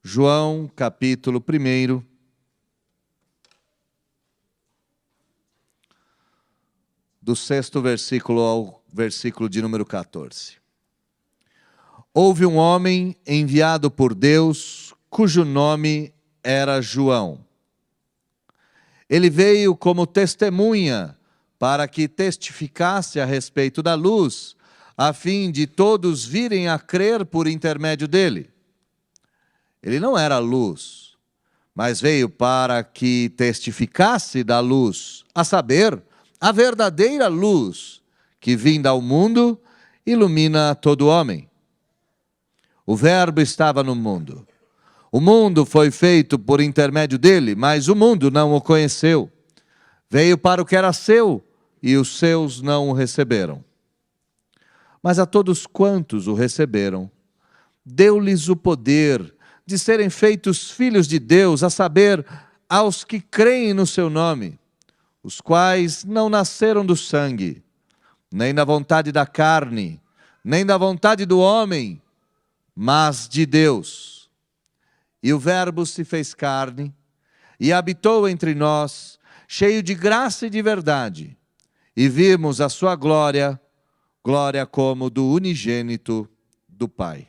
João, capítulo 1, do 6º versículo ao versículo de número 14. Houve um homem enviado por Deus, cujo nome era João. Ele veio como testemunha para que testificasse a respeito da luz, a fim de todos virem a crer por intermédio dele. Ele não era luz, mas veio para que testificasse da luz, a saber, a verdadeira luz que, vinda ao mundo, ilumina todo homem. O Verbo estava no mundo. O mundo foi feito por intermédio dele, mas o mundo não o conheceu. Veio para o que era seu, e os seus não o receberam. Mas a todos quantos o receberam, deu-lhes o poder de serem feitos filhos de Deus, a saber, aos que creem no seu nome, os quais não nasceram do sangue, nem da vontade da carne, nem da vontade do homem, mas de Deus. E o Verbo se fez carne e habitou entre nós, cheio de graça e de verdade, e vimos a sua glória, glória como do unigênito do Pai.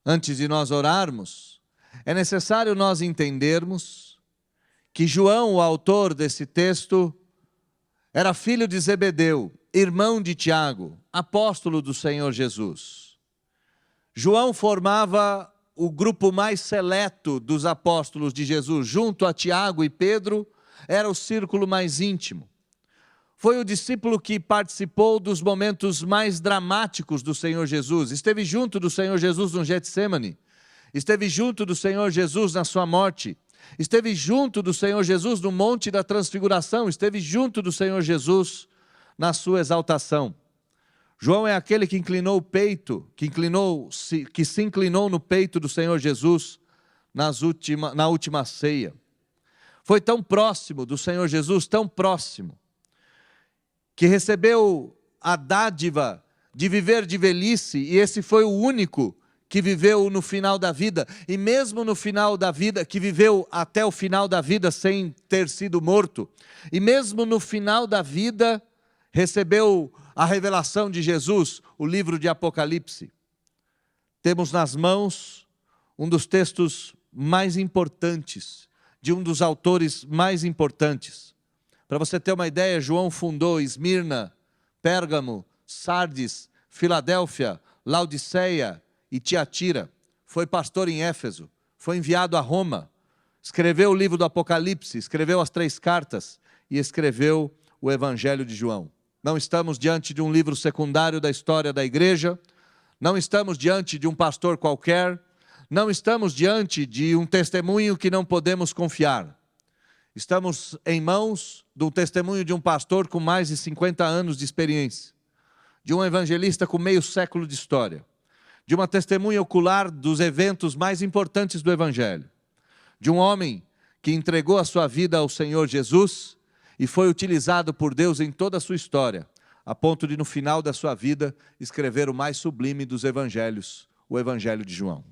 Antes de nós orarmos, é necessário nós entendermos que João, o autor desse texto, era filho de Zebedeu, irmão de Tiago, apóstolo do Senhor Jesus. João formava o grupo mais seleto dos apóstolos de Jesus, junto a Tiago e Pedro, era o círculo mais íntimo. Foi o discípulo que participou dos momentos mais dramáticos do Senhor Jesus. Esteve junto do Senhor Jesus no Getsemane. Esteve junto do Senhor Jesus na sua morte. Esteve junto do Senhor Jesus no Monte da Transfiguração. Esteve junto do Senhor Jesus na sua exaltação. João é aquele que inclinou o peito, que se inclinou no peito do Senhor Jesus na última ceia. Foi tão próximo do Senhor Jesus, tão próximo, que recebeu a dádiva de viver de velhice, e esse foi o único que viveu no final da vida, e mesmo no final da vida, que viveu até o final da vida sem ter sido morto, e mesmo no final da vida, recebeu a revelação de Jesus, o livro de Apocalipse. Temos nas mãos um dos textos mais importantes, de um dos autores mais importantes. Para você ter uma ideia, João fundou Esmirna, Pérgamo, Sardes, Filadélfia, Laodiceia e Tiatira. Foi pastor em Éfeso, foi enviado a Roma, escreveu o livro do Apocalipse, escreveu as 3 cartas e escreveu o Evangelho de João. Não estamos diante de um livro secundário da história da igreja, não estamos diante de um pastor qualquer, não estamos diante de um testemunho que não podemos confiar. Estamos em mãos do testemunho de um pastor com mais de 50 anos de experiência, de um evangelista com meio século de história, de uma testemunha ocular dos eventos mais importantes do Evangelho, de um homem que entregou a sua vida ao Senhor Jesus e foi utilizado por Deus em toda a sua história, a ponto de no final da sua vida escrever o mais sublime dos evangelhos, o Evangelho de João.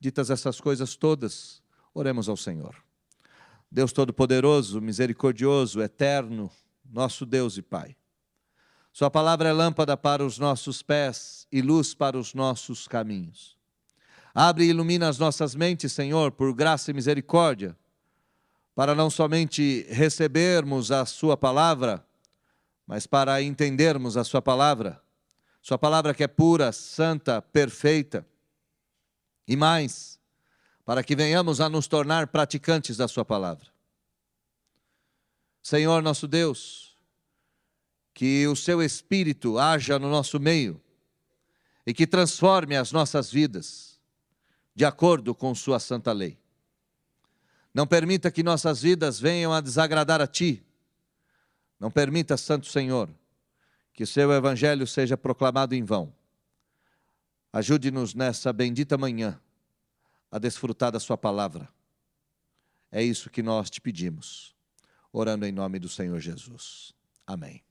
Ditas essas coisas todas, oremos ao Senhor. Deus Todo-Poderoso, misericordioso, eterno, nosso Deus e Pai. Sua palavra é lâmpada para os nossos pés e luz para os nossos caminhos. Abre e ilumina as nossas mentes, Senhor, por graça e misericórdia, para não somente recebermos a sua palavra, mas para entendermos a sua palavra que é pura, santa, perfeita, e mais, para que venhamos a nos tornar praticantes da sua palavra. Senhor nosso Deus, que o seu Espírito haja no nosso meio e que transforme as nossas vidas de acordo com sua santa lei. Não permita que nossas vidas venham a desagradar a Ti. Não permita, Santo Senhor, que o seu Evangelho seja proclamado em vão. Ajude-nos nessa bendita manhã a desfrutar da sua palavra. É isso que nós te pedimos, orando em nome do Senhor Jesus. Amém.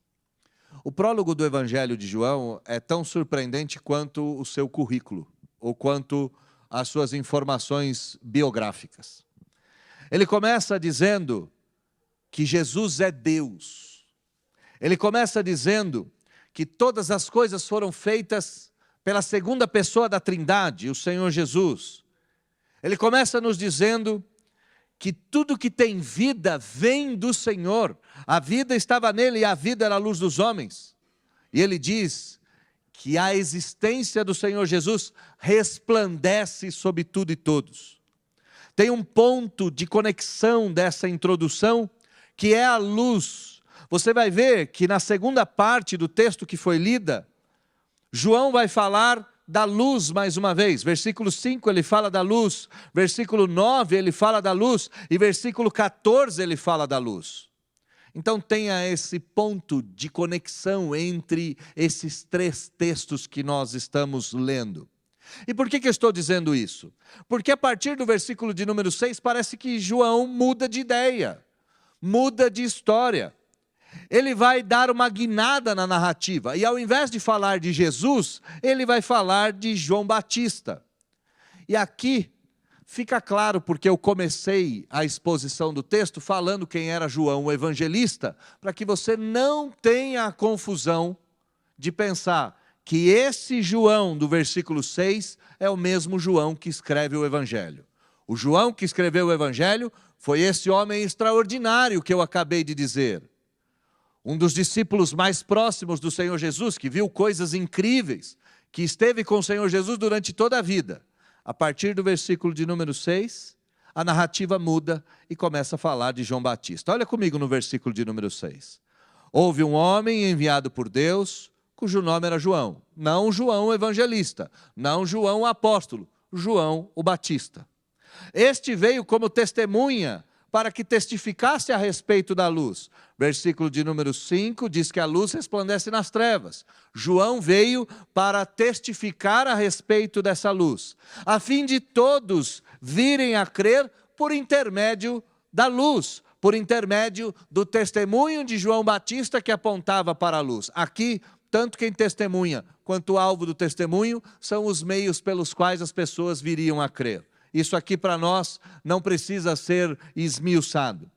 O prólogo do Evangelho de João é tão surpreendente quanto o seu currículo, ou quanto as suas informações biográficas. Ele começa dizendo que Jesus é Deus. Ele começa dizendo que todas as coisas foram feitas pela segunda pessoa da Trindade, o Senhor Jesus. Ele começa nos dizendo que tudo que tem vida vem do Senhor. A vida estava nele e a vida era a luz dos homens. E ele diz que a existência do Senhor Jesus resplandece sobre tudo e todos. Tem um ponto de conexão dessa introdução, que é a luz. Você vai ver que na segunda parte do texto que foi lida, João vai falar da luz mais uma vez. Versículo 5 ele fala da luz, versículo 9 ele fala da luz, e versículo 14 ele fala da luz. Então tenha esse ponto de conexão entre esses três textos que nós estamos lendo. E por que eu estou dizendo isso? Porque a partir do versículo de número 6 parece que João muda de ideia, muda de história. Ele vai dar uma guinada na narrativa, e ao invés de falar de Jesus, ele vai falar de João Batista. E aqui fica claro porque eu comecei a exposição do texto falando quem era João o evangelista, para que você não tenha a confusão de pensar que esse João do versículo 6 é o mesmo João que escreve o evangelho. O João que escreveu o evangelho foi esse homem extraordinário que eu acabei de dizer. Um dos discípulos mais próximos do Senhor Jesus, que viu coisas incríveis, que esteve com o Senhor Jesus durante toda a vida. A partir do versículo de número 6, a narrativa muda e começa a falar de João Batista. Olha comigo no versículo de número 6. Houve um homem enviado por Deus, cujo nome era João. Não João o evangelista, não João o apóstolo, João o Batista. Este veio como testemunha para que testificasse a respeito da luz. Versículo de número 5 diz que a luz resplandece nas trevas. João veio para testificar a respeito dessa luz, a fim de todos virem a crer por intermédio da luz, por intermédio do testemunho de João Batista que apontava para a luz. Aqui, tanto quem testemunha quanto o alvo do testemunho são os meios pelos quais as pessoas viriam a crer. Isso aqui para nós não precisa ser esmiuçado.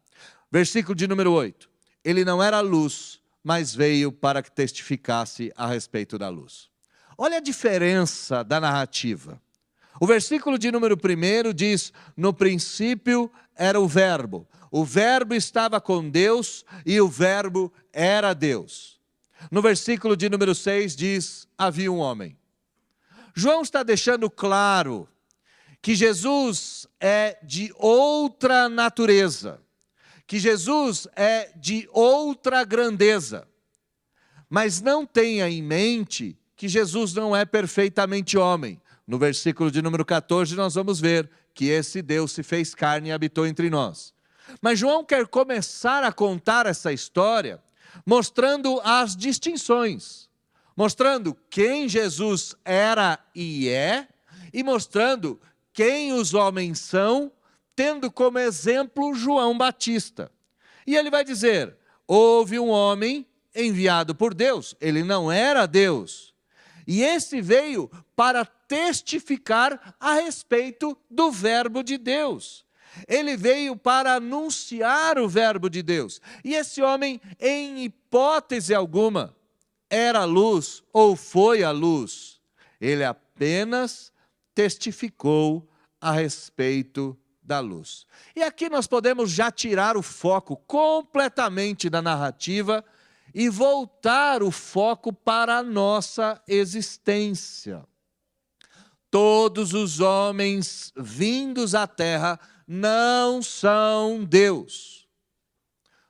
Versículo de número 8. Ele não era luz, mas veio para que testificasse a respeito da luz. Olha a diferença da narrativa. O versículo de número 1 diz: no princípio era o verbo estava com Deus e o verbo era Deus. No versículo de número 6 diz: havia um homem. João está deixando claro que Jesus é de outra natureza, que Jesus é de outra grandeza. Mas não tenha em mente que Jesus não é perfeitamente homem. No versículo de número 14 nós vamos ver que esse Deus se fez carne e habitou entre nós. Mas João quer começar a contar essa história mostrando as distinções, mostrando quem Jesus era e é, e mostrando quem os homens são, tendo como exemplo João Batista. E ele vai dizer: houve um homem enviado por Deus, ele não era Deus, e esse veio para testificar a respeito do verbo de Deus. Ele veio para anunciar o verbo de Deus. E esse homem, em hipótese alguma, era a luz ou foi a luz. Ele apenas testificou a respeito da luz. E aqui nós podemos já tirar o foco completamente da narrativa e voltar o foco para a nossa existência. Todos os homens vindos à terra não são Deus.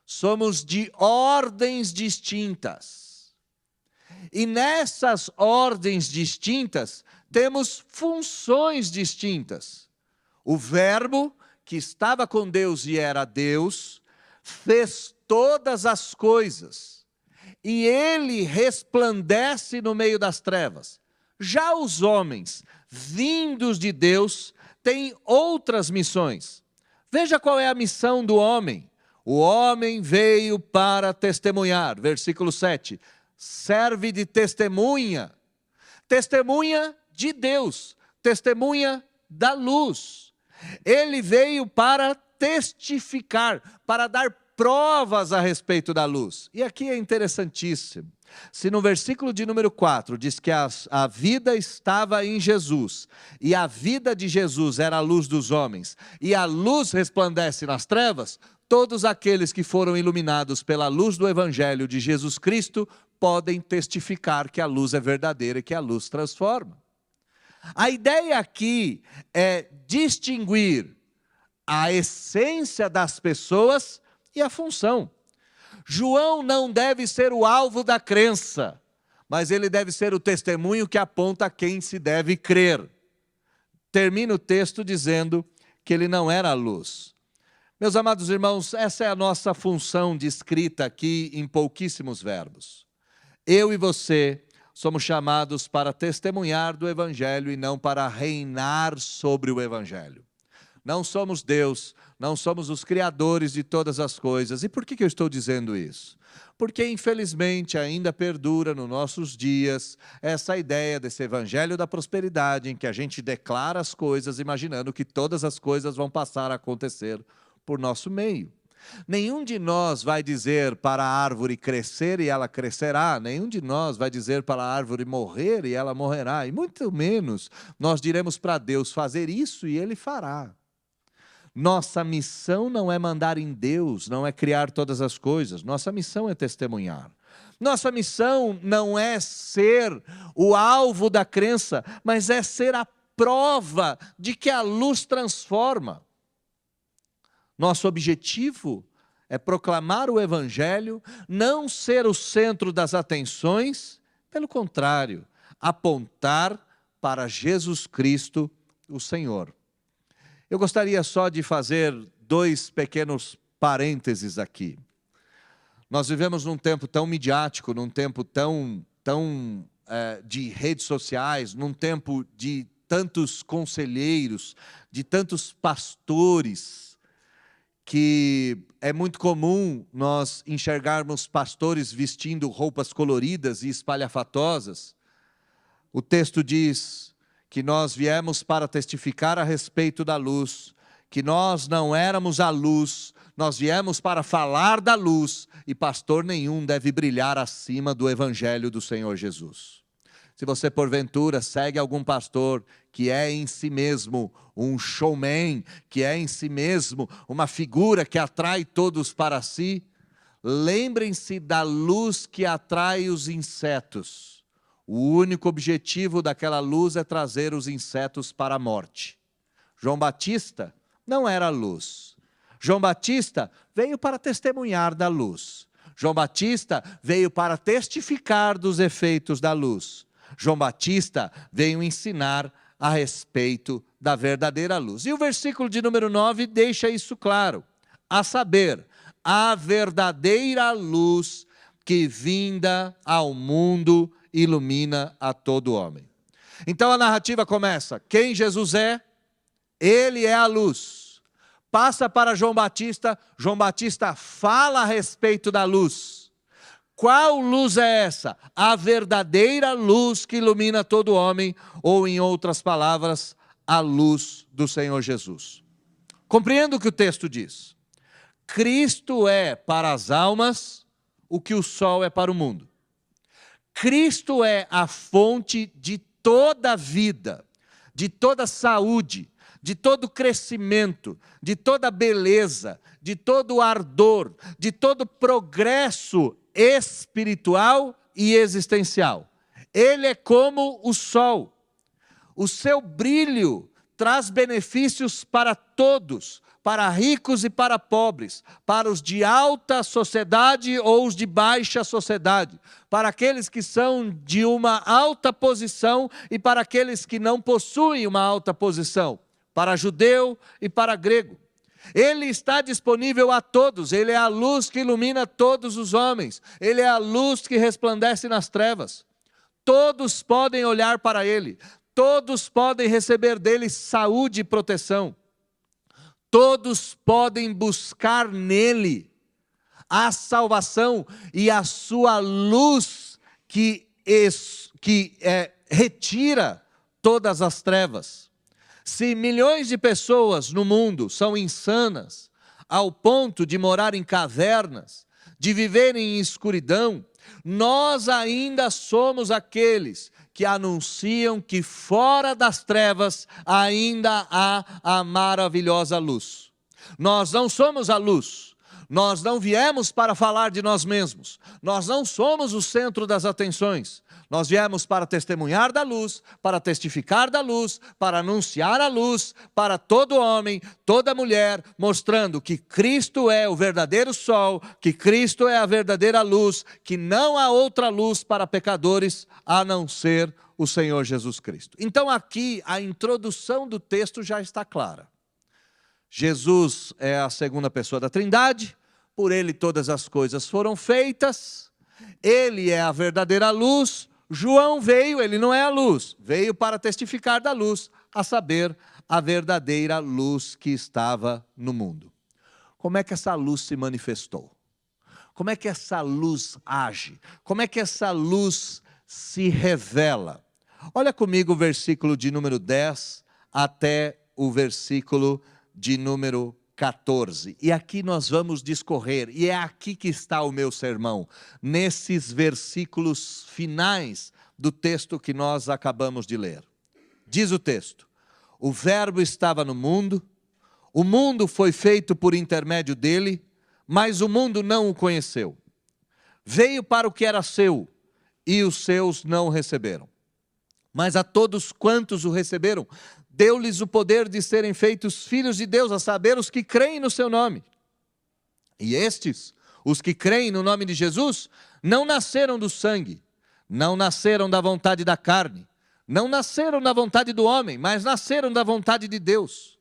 Somos de ordens distintas. E nessas ordens distintas, temos funções distintas. O verbo, que estava com Deus e era Deus, fez todas as coisas. E ele resplandece no meio das trevas. Já os homens, vindos de Deus, têm outras missões. Veja qual é a missão do homem. O homem veio para testemunhar. Versículo 7. Serve de testemunha. Testemunha de Deus. Testemunha da luz. Ele veio para testificar, para dar provas a respeito da luz. E aqui é interessantíssimo. Se no versículo de número 4 diz que a vida estava em Jesus, e a vida de Jesus era a luz dos homens, e a luz resplandece nas trevas, todos aqueles que foram iluminados pela luz do Evangelho de Jesus Cristo podem testificar que a luz é verdadeira e que a luz transforma. A ideia aqui é distinguir a essência das pessoas e a função. João não deve ser o alvo da crença, mas ele deve ser o testemunho que aponta a quem se deve crer. Termina o texto dizendo que ele não era a luz. Meus amados irmãos, essa é a nossa função descrita aqui em pouquíssimos verbos. Eu e você somos chamados para testemunhar do Evangelho e não para reinar sobre o Evangelho. Não somos Deus, não somos os criadores de todas as coisas. E por que eu estou dizendo isso? Porque infelizmente ainda perdura nos nossos dias essa ideia desse evangelho da prosperidade, em que a gente declara as coisas imaginando que todas as coisas vão passar a acontecer por nosso meio. Nenhum de nós vai dizer para a árvore crescer e ela crescerá, nenhum de nós vai dizer para a árvore morrer e ela morrerá, e muito menos nós diremos para Deus fazer isso e Ele fará. Nossa missão não é mandar em Deus, não é criar todas as coisas. Nossa missão é testemunhar. Nossa missão não é ser o alvo da crença, mas é ser a prova de que a luz transforma. Nosso objetivo é proclamar o Evangelho, não ser o centro das atenções, pelo contrário, apontar para Jesus Cristo, o Senhor. Eu gostaria só de fazer 2 pequenos parênteses aqui. Nós vivemos num tempo tão midiático, num tempo tão de redes sociais, num tempo de tantos conselheiros, de tantos pastores, que é muito comum nós enxergarmos pastores vestindo roupas coloridas e espalhafatosas. O texto diz que nós viemos para testificar a respeito da luz, que nós não éramos a luz, nós viemos para falar da luz, e pastor nenhum deve brilhar acima do Evangelho do Senhor Jesus. Se você porventura segue algum pastor que é em si mesmo um showman, que é em si mesmo uma figura que atrai todos para si, lembrem-se da luz que atrai os insetos. O único objetivo daquela luz é trazer os insetos para a morte. João Batista não era luz. João Batista veio para testemunhar da luz. João Batista veio para testificar dos efeitos da luz. João Batista veio ensinar a respeito da verdadeira luz. E o versículo de número 9 deixa isso claro. A saber, a verdadeira luz que vinda ao mundo ilumina a todo homem. Então a narrativa começa. Quem Jesus é? Ele é a luz. Passa para João Batista. João Batista fala a respeito da luz. Qual luz é essa? A verdadeira luz que ilumina todo homem, ou em outras palavras, a luz do Senhor Jesus. Compreendo o que o texto diz. Cristo é para as almas o que o sol é para o mundo. Cristo é a fonte de toda a vida, de toda saúde, de todo crescimento, de toda beleza, de todo ardor, de todo progresso espiritual e existencial. Ele é como o sol. O seu brilho traz benefícios para todos, para ricos e para pobres, para os de alta sociedade ou os de baixa sociedade, para aqueles que são de uma alta posição e para aqueles que não possuem uma alta posição, para judeu e para grego. Ele está disponível a todos, ele é a luz que ilumina todos os homens, ele é a luz que resplandece nas trevas. Todos podem olhar para ele, todos podem receber dele saúde e proteção. Todos podem buscar nele a salvação e a sua luz que retira todas as trevas. Se milhões de pessoas no mundo são insanas, ao ponto de morar em cavernas, de viverem em escuridão, nós ainda somos aqueles que anunciam que fora das trevas ainda há a maravilhosa luz. Nós não somos a luz. Nós não viemos para falar de nós mesmos. Nós não somos o centro das atenções. Nós viemos para testemunhar da luz, para testificar da luz, para anunciar a luz para todo homem, toda mulher, mostrando que Cristo é o verdadeiro sol, que Cristo é a verdadeira luz, que não há outra luz para pecadores a não ser o Senhor Jesus Cristo. Então aqui a introdução do texto já está clara. Jesus é a segunda pessoa da Trindade, por ele todas as coisas foram feitas, ele é a verdadeira luz. João veio, ele não é a luz, veio para testificar da luz, a saber, a verdadeira luz que estava no mundo. Como é que essa luz se manifestou? Como é que essa luz age? Como é que essa luz se revela? Olha comigo o versículo de número 10 até o versículo de número 14. E aqui nós vamos discorrer, e é aqui que está o meu sermão, nesses versículos finais do texto que nós acabamos de ler. Diz o texto: o verbo estava no mundo, o mundo foi feito por intermédio dele, mas o mundo não o conheceu. Veio para o que era seu, e os seus não o receberam. Mas a todos quantos o receberam, deu-lhes o poder de serem feitos filhos de Deus, a saber, os que creem no seu nome. E estes, os que creem no nome de Jesus, não nasceram do sangue, não nasceram da vontade da carne, não nasceram da vontade do homem, mas nasceram da vontade de Deus.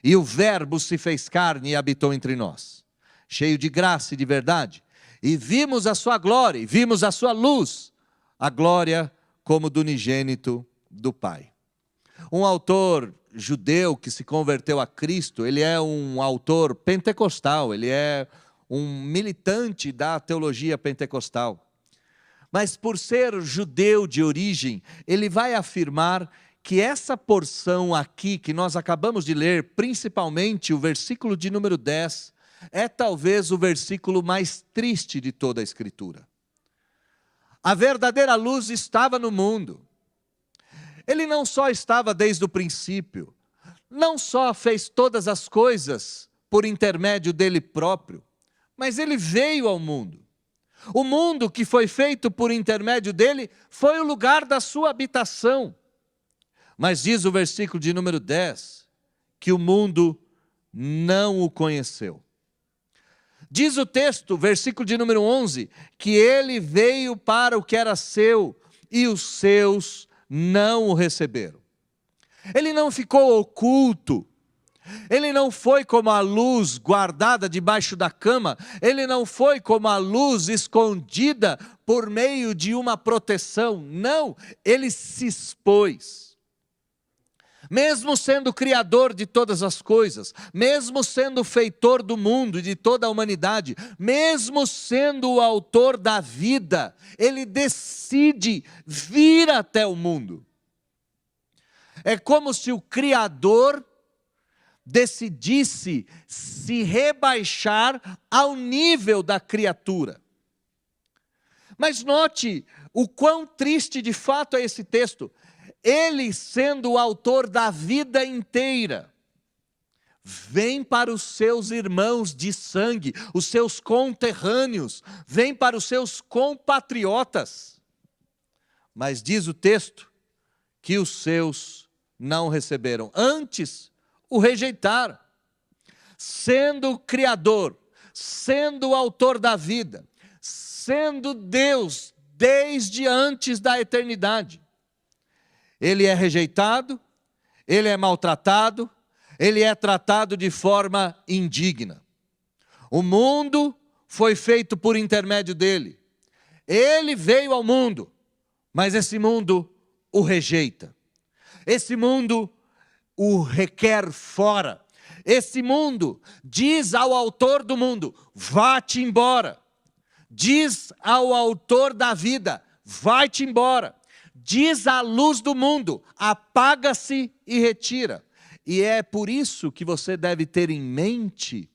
E o Verbo se fez carne e habitou entre nós, cheio de graça e de verdade. E vimos a sua glória, e vimos a sua luz, a glória como do unigênito do Pai. Um autor judeu que se converteu a Cristo, ele é um autor pentecostal, ele é um militante da teologia pentecostal. Mas por ser judeu de origem, ele vai afirmar que essa porção aqui que nós acabamos de ler, principalmente o versículo de número 10, é talvez o versículo mais triste de toda a Escritura. A verdadeira luz estava no mundo. Ele não só estava desde o princípio, não só fez todas as coisas por intermédio dele próprio, mas ele veio ao mundo. O mundo que foi feito por intermédio dele foi o lugar da sua habitação. Mas diz o versículo de número 10, que o mundo não o conheceu. Diz o texto, versículo de número 11, que ele veio para o que era seu e os seus não o receberam. Ele não ficou oculto, ele não foi como a luz guardada debaixo da cama, ele não foi como a luz escondida por meio de uma proteção, não, ele se expôs. Mesmo sendo criador de todas as coisas, mesmo sendo feitor do mundo e de toda a humanidade, mesmo sendo o autor da vida, ele decide vir até o mundo. É como se o Criador decidisse se rebaixar ao nível da criatura. Mas note o quão triste de fato é esse texto. Ele, sendo o autor da vida inteira, vem para os seus irmãos de sangue, os seus conterrâneos, vem para os seus compatriotas. Mas diz o texto que os seus não receberam, antes o rejeitaram. Sendo o Criador, sendo o autor da vida, sendo Deus desde antes da eternidade, ele é rejeitado, ele é maltratado, ele é tratado de forma indigna. O mundo foi feito por intermédio dele. Ele veio ao mundo, mas esse mundo o rejeita. Esse mundo o requer fora. Esse mundo diz ao autor do mundo: vá-te embora. Diz ao autor da vida: vai-te embora. Diz à luz do mundo: apaga-se e retira. E é por isso que você deve ter em mente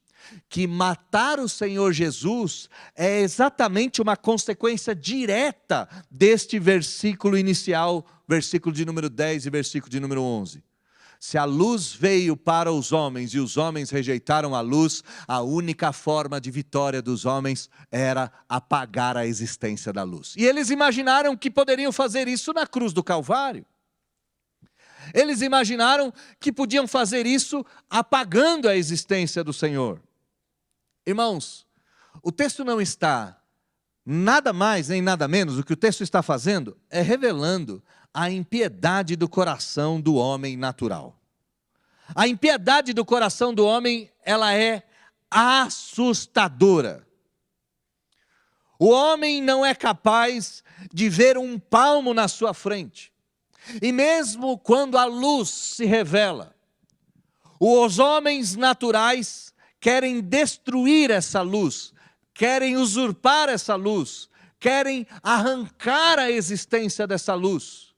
que matar o Senhor Jesus é exatamente uma consequência direta deste versículo inicial, versículo de número 10 e versículo de número 11. Se a luz veio para os homens e os homens rejeitaram a luz, a única forma de vitória dos homens era apagar a existência da luz. E eles imaginaram que poderiam fazer isso na cruz do Calvário. Eles imaginaram que podiam fazer isso apagando a existência do Senhor. Irmãos, o texto não está nada mais nem nada menos, o que o texto está fazendo é revelando a impiedade do coração do homem natural. A impiedade do coração do homem, ela é assustadora. O homem não é capaz de ver um palmo na sua frente. E mesmo quando a luz se revela, os homens naturais querem destruir essa luz, querem usurpar essa luz, querem arrancar a existência dessa luz.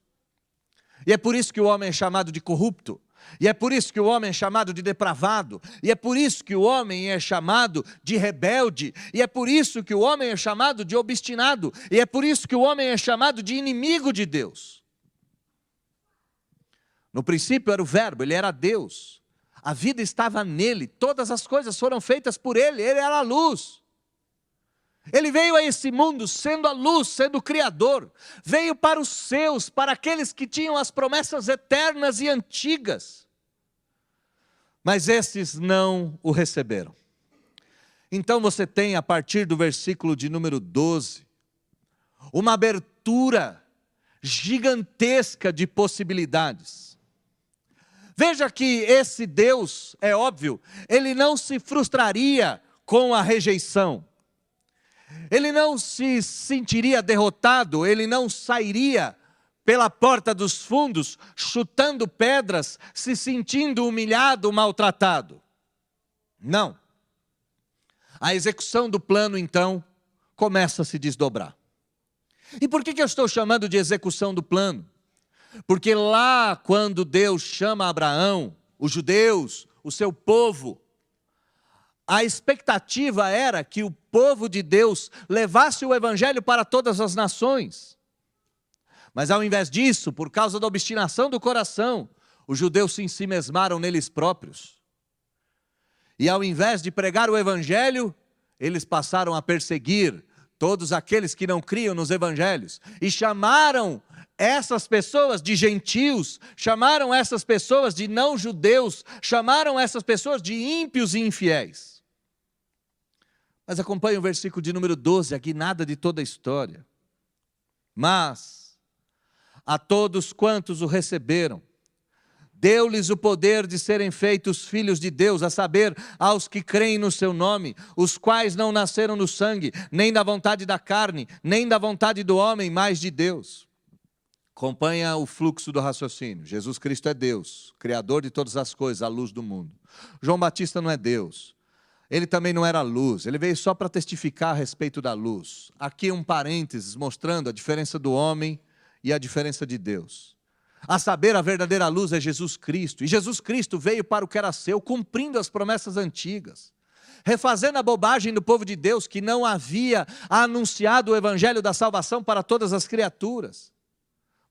E é por isso que o homem é chamado de corrupto, e é por isso que o homem é chamado de depravado, e é por isso que o homem é chamado de rebelde, e é por isso que o homem é chamado de obstinado, e é por isso que o homem é chamado de inimigo de Deus. No princípio era o Verbo, ele era Deus, a vida estava nele, todas as coisas foram feitas por ele era a luz. Ele veio a esse mundo sendo a luz, sendo o Criador, veio para os seus, para aqueles que tinham as promessas eternas e antigas, mas esses não o receberam. Então você tem, a partir do versículo de número 12, uma abertura gigantesca de possibilidades. Veja que esse Deus, é óbvio, ele não se frustraria com a rejeição. Ele não se sentiria derrotado, ele não sairia pela porta dos fundos, chutando pedras, se sentindo humilhado, maltratado. Não. A execução do plano, então, começa a se desdobrar. E por que eu estou chamando de execução do plano? Porque lá, quando Deus chama Abraão, os judeus, o seu povo, a expectativa era que o povo de Deus levasse o evangelho para todas as nações. Mas ao invés disso, por causa da obstinação do coração, os judeus se ensimesmaram neles próprios. E ao invés de pregar o evangelho, eles passaram a perseguir todos aqueles que não criam nos evangelhos. E chamaram essas pessoas de gentios, chamaram essas pessoas de não judeus, chamaram essas pessoas de ímpios e infiéis. Mas acompanhe o versículo de número 12, aqui nada de toda a história. Mas a todos quantos o receberam, deu-lhes o poder de serem feitos filhos de Deus, a saber, aos que creem no seu nome, os quais não nasceram do sangue, nem da vontade da carne, nem da vontade do homem, mas de Deus. Acompanha o fluxo do raciocínio. Jesus Cristo é Deus, Criador de todas as coisas, a luz do mundo. João Batista não é Deus. Ele também não era luz, ele veio só para testificar a respeito da luz. Aqui um parênteses mostrando a diferença do homem e a diferença de Deus. A saber, a verdadeira luz é Jesus Cristo. E Jesus Cristo veio para o que era seu, cumprindo as promessas antigas. Refazendo a bobagem do povo de Deus, que não havia anunciado o evangelho da salvação para todas as criaturas.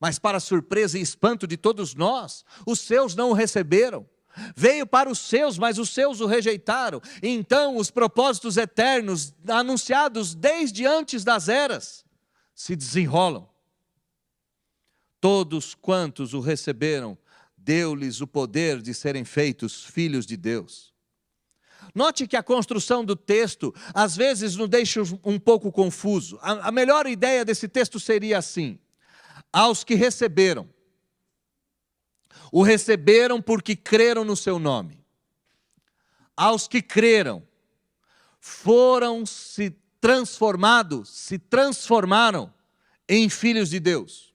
Mas para surpresa e espanto de todos nós, os seus não o receberam. Veio para os seus, mas os seus o rejeitaram. Então os propósitos eternos, anunciados desde antes das eras, se desenrolam. Todos quantos o receberam, deu-lhes o poder de serem feitos filhos de Deus. Note que a construção do texto, às vezes, nos deixa um pouco confuso. A melhor ideia desse texto seria assim: aos que receberam, o receberam porque creram no seu nome. Aos que creram, foram se transformaram em filhos de Deus.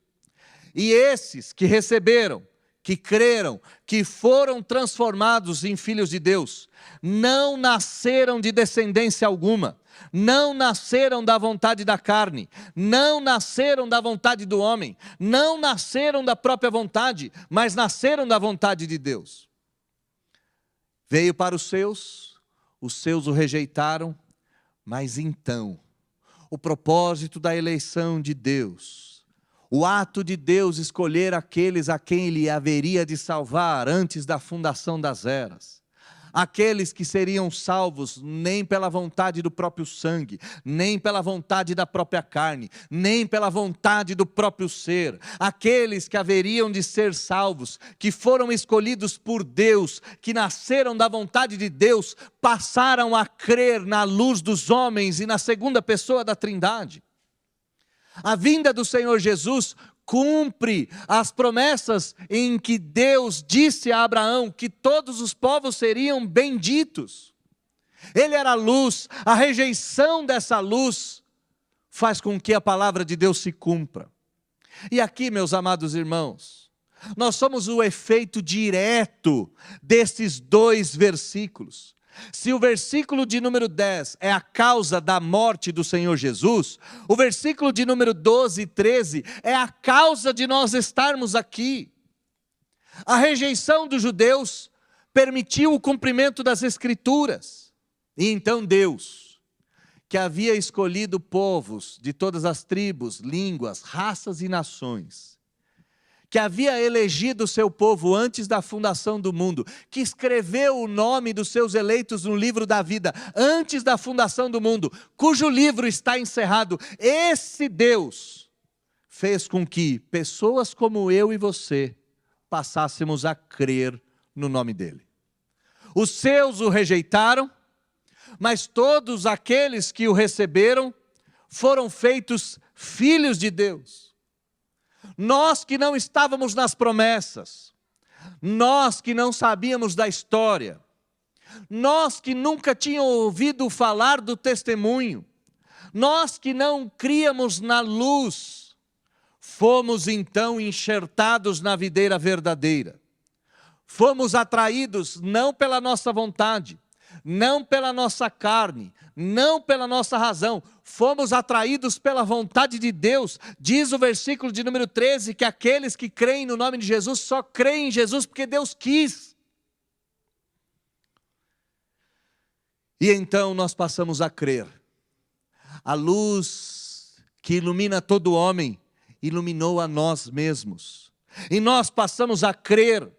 E esses que receberam, que creram, que foram transformados em filhos de Deus, não nasceram de descendência alguma, não nasceram da vontade da carne, não nasceram da vontade do homem, não nasceram da própria vontade, mas nasceram da vontade de Deus. Veio para os seus o rejeitaram, mas então, o propósito da eleição de Deus, o ato de Deus escolher aqueles a quem Ele haveria de salvar antes da fundação das eras, aqueles que seriam salvos nem pela vontade do próprio sangue, nem pela vontade da própria carne, nem pela vontade do próprio ser, aqueles que haveriam de ser salvos, que foram escolhidos por Deus, que nasceram da vontade de Deus, passaram a crer na luz dos homens e na segunda pessoa da Trindade. A vinda do Senhor Jesus cumpre as promessas em que Deus disse a Abraão que todos os povos seriam benditos. Ele era a luz, a rejeição dessa luz faz com que a palavra de Deus se cumpra. E aqui, meus amados irmãos, nós somos o efeito direto desses dois versículos. Se o versículo de número 10 é a causa da morte do Senhor Jesus, o versículo de número 12 e 13 é a causa de nós estarmos aqui. A rejeição dos judeus permitiu o cumprimento das Escrituras. E então Deus, que havia escolhido povos de todas as tribos, línguas, raças e nações, que havia elegido o seu povo antes da fundação do mundo, que escreveu o nome dos seus eleitos no livro da vida, antes da fundação do mundo, cujo livro está encerrado, esse Deus fez com que pessoas como eu e você passássemos a crer no nome dele. Os seus o rejeitaram, mas todos aqueles que o receberam foram feitos filhos de Deus. Nós que não estávamos nas promessas, nós que não sabíamos da história, nós que nunca tínhamos ouvido falar do testemunho, nós que não críamos na luz, fomos então enxertados na videira verdadeira. Fomos atraídos não pela nossa vontade, não pela nossa carne, não pela nossa razão, fomos atraídos pela vontade de Deus. Diz o versículo de número 13, que aqueles que creem no nome de Jesus, só creem em Jesus porque Deus quis. E então nós passamos a crer. A luz que ilumina todo homem, iluminou a nós mesmos. E nós passamos a crer,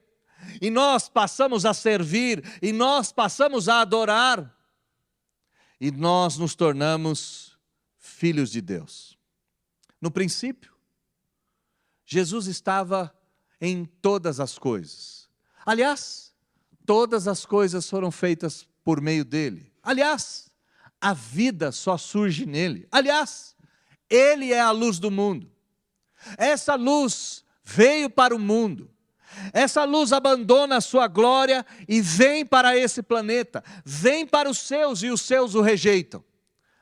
e nós passamos a servir, e nós passamos a adorar. E nós nos tornamos filhos de Deus. No princípio, Jesus estava em todas as coisas. Aliás, todas as coisas foram feitas por meio dele. Aliás, a vida só surge nele. Aliás, ele é a luz do mundo. Essa luz veio para o mundo. Essa luz abandona a sua glória e vem para esse planeta, vem para os seus e os seus o rejeitam.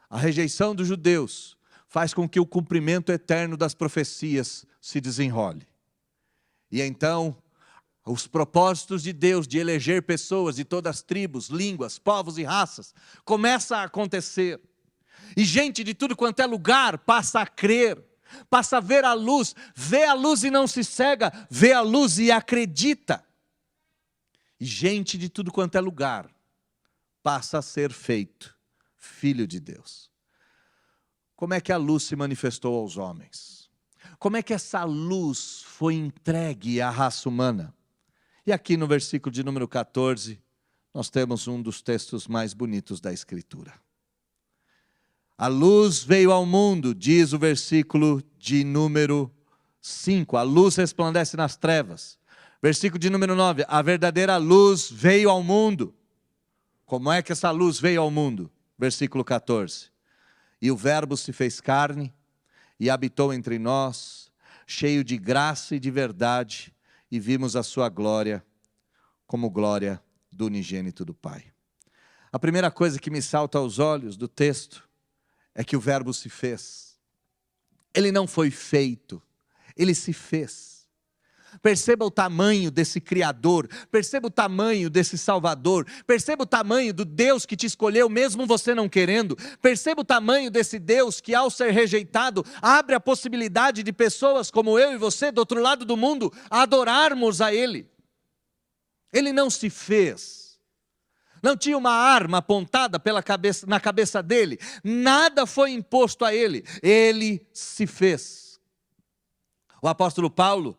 A rejeição dos judeus faz com que o cumprimento eterno das profecias se desenrole. E então, os propósitos de Deus de eleger pessoas de todas as tribos, línguas, povos e raças, começa a acontecer. E gente de tudo quanto é lugar passa a crer, passa a ver a luz, vê a luz e não se cega, vê a luz e acredita. E gente de tudo quanto é lugar passa a ser feito filho de Deus. Como é que a luz se manifestou aos homens? Como é que essa luz foi entregue à raça humana? E aqui no versículo de número 14, nós temos um dos textos mais bonitos da Escritura. A luz veio ao mundo, diz o versículo de número 5. A luz resplandece nas trevas. Versículo de número 9. A verdadeira luz veio ao mundo. Como é que essa luz veio ao mundo? Versículo 14. E o Verbo se fez carne e habitou entre nós, cheio de graça e de verdade, e vimos a sua glória como glória do unigênito do Pai. A primeira coisa que me salta aos olhos do texto é que o Verbo se fez. Ele não foi feito, ele se fez. Perceba o tamanho desse Criador, perceba o tamanho desse Salvador, perceba o tamanho do Deus que te escolheu mesmo você não querendo, perceba o tamanho desse Deus que ao ser rejeitado, abre a possibilidade de pessoas como eu e você do outro lado do mundo, adorarmos a Ele. Ele não se fez, não tinha uma arma apontada na cabeça dele, nada foi imposto a ele, ele se fez. O apóstolo Paulo,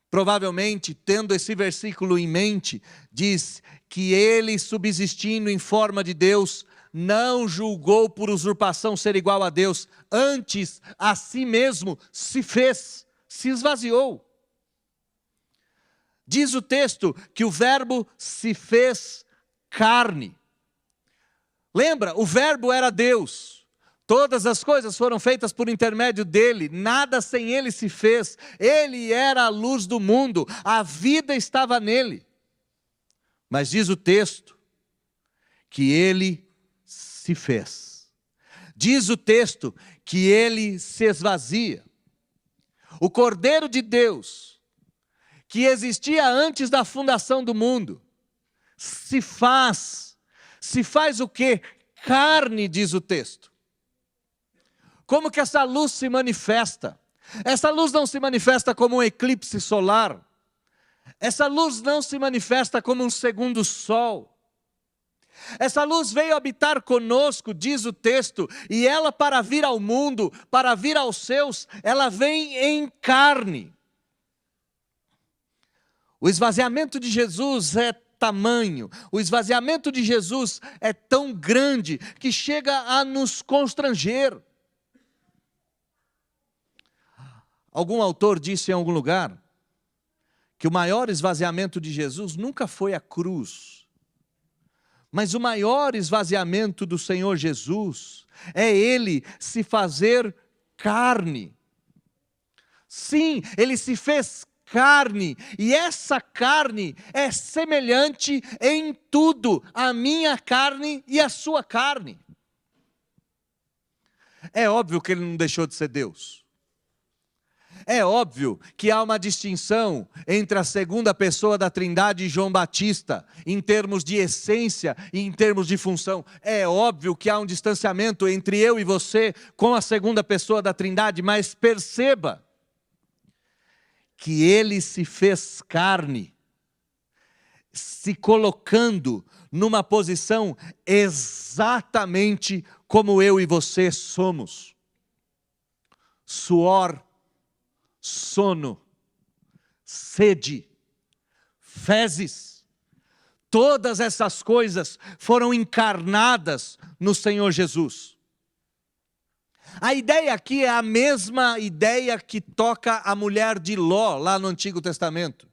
provavelmente tendo esse versículo em mente, diz que ele, subsistindo em forma de Deus, não julgou por usurpação ser igual a Deus, antes a si mesmo se fez, se esvaziou. Diz o texto que o verbo se fez carne. Lembra, o verbo era Deus. Todas as coisas foram feitas por intermédio dele, nada sem ele se fez. Ele era a luz do mundo, a vida estava nele. Mas diz o texto que ele se fez. Diz o texto que ele se esvazia. O Cordeiro de Deus, que existia antes da fundação do mundo, se faz o quê? Carne, diz o texto. Como que essa luz se manifesta? Essa luz não se manifesta como um eclipse solar. Essa luz não se manifesta como um segundo sol. Essa luz veio habitar conosco, diz o texto, e ela, para vir ao mundo, para vir aos seus, ela vem em carne. O esvaziamento de Jesus é tamanho, o esvaziamento de Jesus é tão grande que chega a nos constranger. Algum autor disse em algum lugar que o maior esvaziamento de Jesus nunca foi a cruz, mas o maior esvaziamento do Senhor Jesus é Ele se fazer carne. Sim, Ele se fez carne, e essa carne é semelhante em tudo à minha carne e à sua carne. É óbvio que Ele não deixou de ser Deus. É óbvio que há uma distinção entre a segunda pessoa da Trindade e João Batista, em termos de essência e em termos de função. É óbvio que há um distanciamento entre eu e você com a segunda pessoa da Trindade, mas perceba que Ele se fez carne, se colocando numa posição exatamente como eu e você somos. Suor, sono, sede, fezes, todas essas coisas foram encarnadas no Senhor Jesus. A ideia aqui é a mesma ideia que toca a mulher de Ló, lá no Antigo Testamento.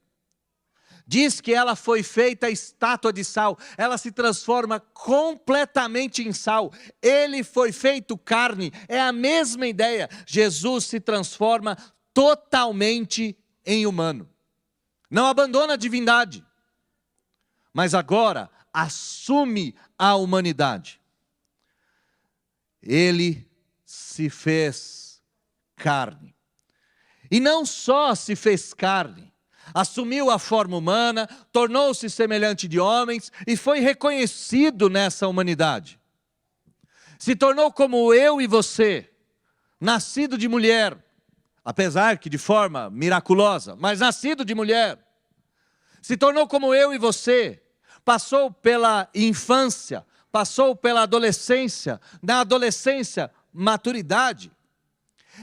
Diz que ela foi feita estátua de sal, ela se transforma completamente em sal. Ele foi feito carne, é a mesma ideia. Jesus se transforma totalmente em humano. Não abandona a divindade, mas agora assume a humanidade. Ele se fez carne. E não só se fez carne, assumiu a forma humana, tornou-se semelhante de homens e foi reconhecido nessa humanidade. Se tornou como eu e você, nascido de mulher, apesar que de forma miraculosa, mas nascido de mulher. Se tornou como eu e você, passou pela infância, passou pela adolescência, na adolescência, maturidade.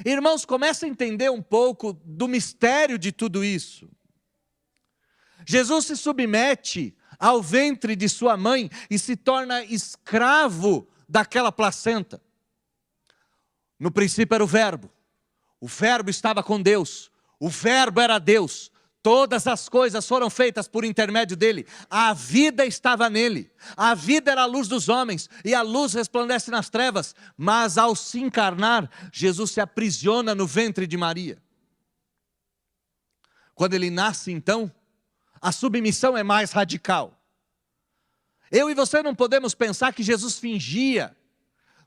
Irmãos, comece a entender um pouco do mistério de tudo isso. Jesus se submete ao ventre de sua mãe e se torna escravo daquela placenta. No princípio era o verbo estava com Deus, o verbo era Deus, todas as coisas foram feitas por intermédio dele, a vida estava nele, a vida era a luz dos homens, e a luz resplandece nas trevas, mas ao se encarnar, Jesus se aprisiona no ventre de Maria. Quando ele nasce então, a submissão é mais radical. Eu e você não podemos pensar que Jesus fingia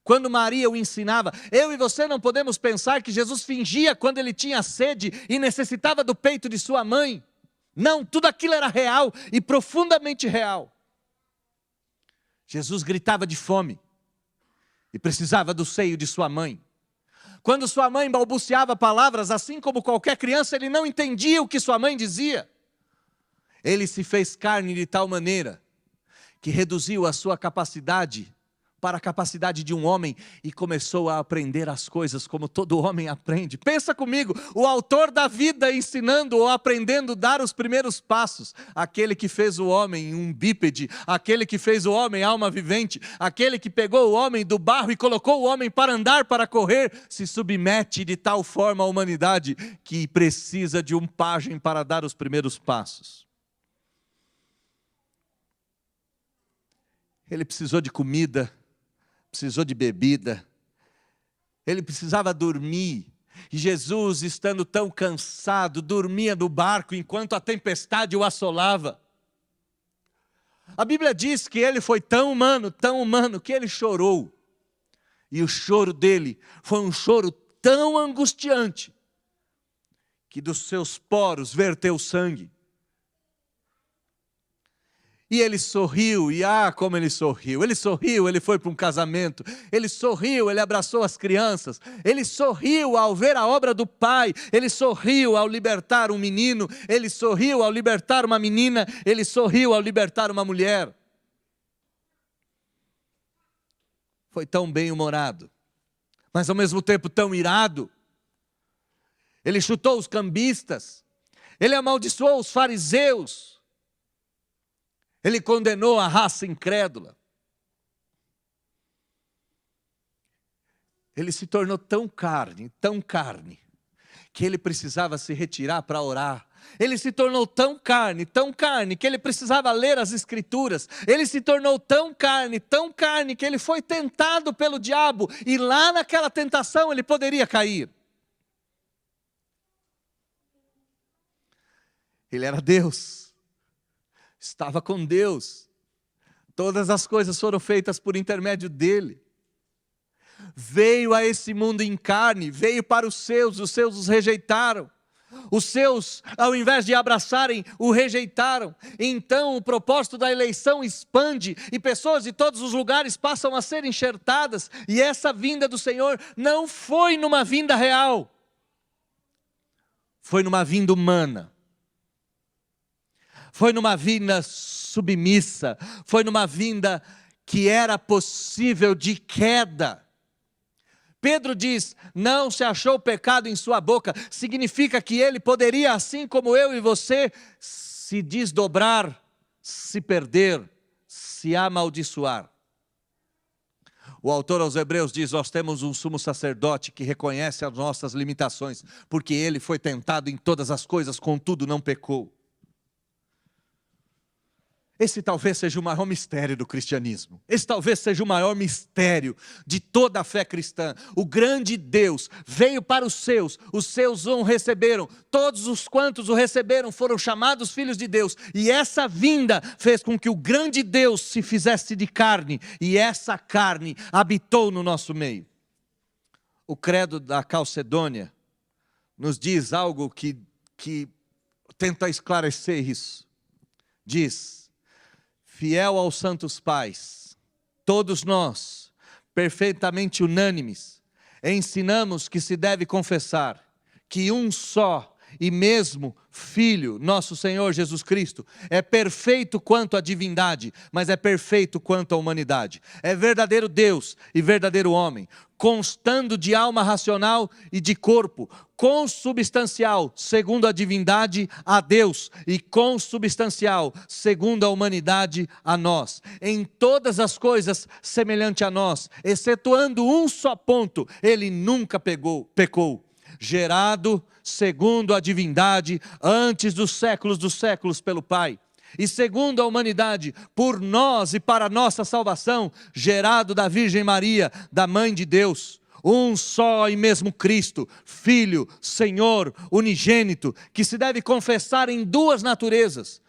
quando Maria o ensinava. Eu e você não podemos pensar que Jesus fingia quando ele tinha sede e necessitava do peito de sua mãe. Não, tudo aquilo era real e profundamente real. Jesus gritava de fome e precisava do seio de sua mãe. Quando sua mãe balbuciava palavras, assim como qualquer criança, ele não entendia o que sua mãe dizia. Ele se fez carne de tal maneira que reduziu a sua capacidade para a capacidade de um homem e começou a aprender as coisas como todo homem aprende. Pensa comigo, o autor da vida ensinando ou aprendendo a dar os primeiros passos, aquele que fez o homem um bípede, aquele que fez o homem alma vivente, aquele que pegou o homem do barro e colocou o homem para andar, para correr, se submete de tal forma à humanidade que precisa de um pajem para dar os primeiros passos. Ele precisou de comida, precisou de bebida, ele precisava dormir, e Jesus, estando tão cansado, dormia no barco enquanto a tempestade o assolava. A Bíblia diz que ele foi tão humano, que ele chorou, e o choro dele foi um choro tão angustiante, que dos seus poros verteu sangue. E ele sorriu, e como ele sorriu, ele foi para um casamento, ele sorriu, ele abraçou as crianças, ele sorriu ao ver a obra do Pai, ele sorriu ao libertar um menino, ele sorriu ao libertar uma menina, ele sorriu ao libertar uma mulher. Foi tão bem-humorado, mas ao mesmo tempo tão irado. Ele chutou os cambistas, ele amaldiçoou os fariseus, ele condenou a raça incrédula. Ele se tornou tão carne, que ele precisava se retirar para orar. Ele se tornou tão carne, que ele precisava ler as Escrituras. Ele se tornou tão carne, que ele foi tentado pelo diabo. E lá naquela tentação ele poderia cair. Ele era Deus. Estava com Deus, todas as coisas foram feitas por intermédio dele. Veio a esse mundo em carne, veio para os seus os rejeitaram. Os seus, ao invés de abraçarem, o rejeitaram. Então o propósito da eleição expande e pessoas de todos os lugares passam a ser enxertadas. E essa vinda do Senhor não foi numa vinda real, foi numa vinda humana. Foi numa vinda submissa, foi numa vinda que era possível de queda. Pedro diz, não se achou pecado em sua boca, significa que ele poderia, assim como eu e você, se desdobrar, se perder, se amaldiçoar. O autor aos Hebreus diz, nós temos um sumo sacerdote que reconhece as nossas limitações, porque ele foi tentado em todas as coisas, contudo não pecou. Esse talvez seja o maior mistério do cristianismo. Esse talvez seja o maior mistério de toda a fé cristã. O grande Deus veio para os seus o receberam. Todos os quantos o receberam foram chamados filhos de Deus. E essa vinda fez com que o grande Deus se fizesse de carne. E essa carne habitou no nosso meio. O credo da Calcedônia nos diz algo que tenta esclarecer isso. Diz, fiel aos santos pais, todos nós, perfeitamente unânimes, ensinamos que se deve confessar que um só e mesmo Filho, nosso Senhor Jesus Cristo, é perfeito quanto à divindade, mas é perfeito quanto à humanidade. É verdadeiro Deus e verdadeiro homem, constando de alma racional e de corpo, consubstancial, segundo a divindade, a Deus, e consubstancial, segundo a humanidade, a nós. Em todas as coisas, semelhante a nós, excetuando um só ponto, ele nunca pecou. Gerado segundo a divindade, antes dos séculos pelo Pai, e segundo a humanidade, por nós e para nossa salvação, gerado da Virgem Maria, da Mãe de Deus, um só e mesmo Cristo, Filho, Senhor, unigênito, que se deve confessar em duas naturezas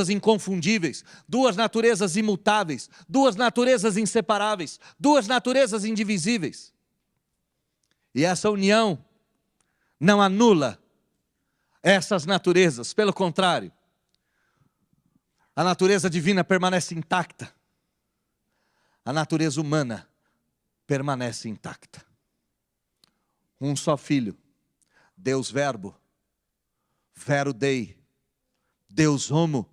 inconfundíveis, duas naturezas imutáveis, duas naturezas inseparáveis, duas naturezas indivisíveis. E essa união não anula essas naturezas, pelo contrário, a natureza divina permanece intacta, a natureza humana permanece intacta. Um só Filho, Deus Verbo, Vero Dei, Deus Homo,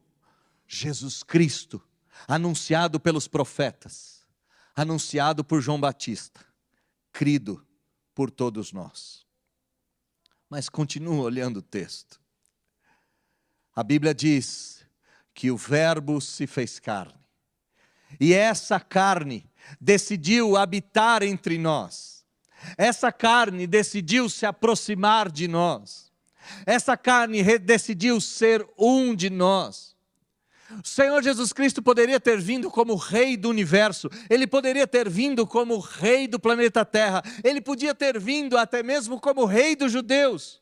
Jesus Cristo, anunciado pelos profetas, anunciado por João Batista, crido por todos nós. Mas continua olhando o texto. A Bíblia diz que o Verbo se fez carne. E essa carne decidiu habitar entre nós. Essa carne decidiu se aproximar de nós. Essa carne decidiu ser um de nós. O Senhor Jesus Cristo poderia ter vindo como Rei do universo. Ele poderia ter vindo como Rei do planeta Terra. Ele podia ter vindo até mesmo como Rei dos judeus.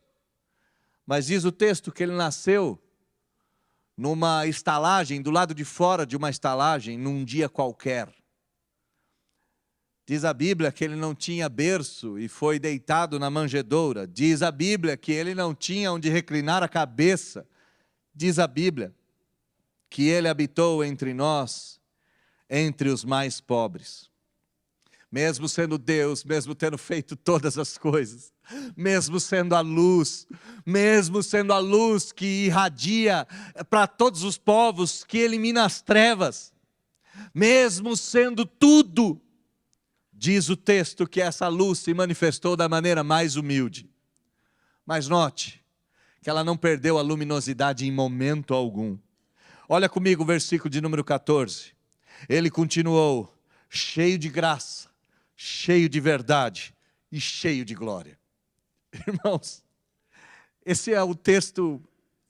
Mas diz o texto que ele nasceu numa estalagem, do lado de fora de uma estalagem, num dia qualquer. Diz a Bíblia que ele não tinha berço e foi deitado na manjedoura. Diz a Bíblia que ele não tinha onde reclinar a cabeça. Diz a Bíblia que ele habitou entre nós, entre os mais pobres. Mesmo sendo Deus, mesmo tendo feito todas as coisas, mesmo sendo a luz que irradia para todos os povos, que elimina as trevas, mesmo sendo tudo, diz o texto que essa luz se manifestou da maneira mais humilde. Mas note que ela não perdeu a luminosidade em momento algum. Olha comigo o versículo de número 14. Ele continuou cheio de graça, cheio de verdade e cheio de glória. Irmãos, esse é o texto,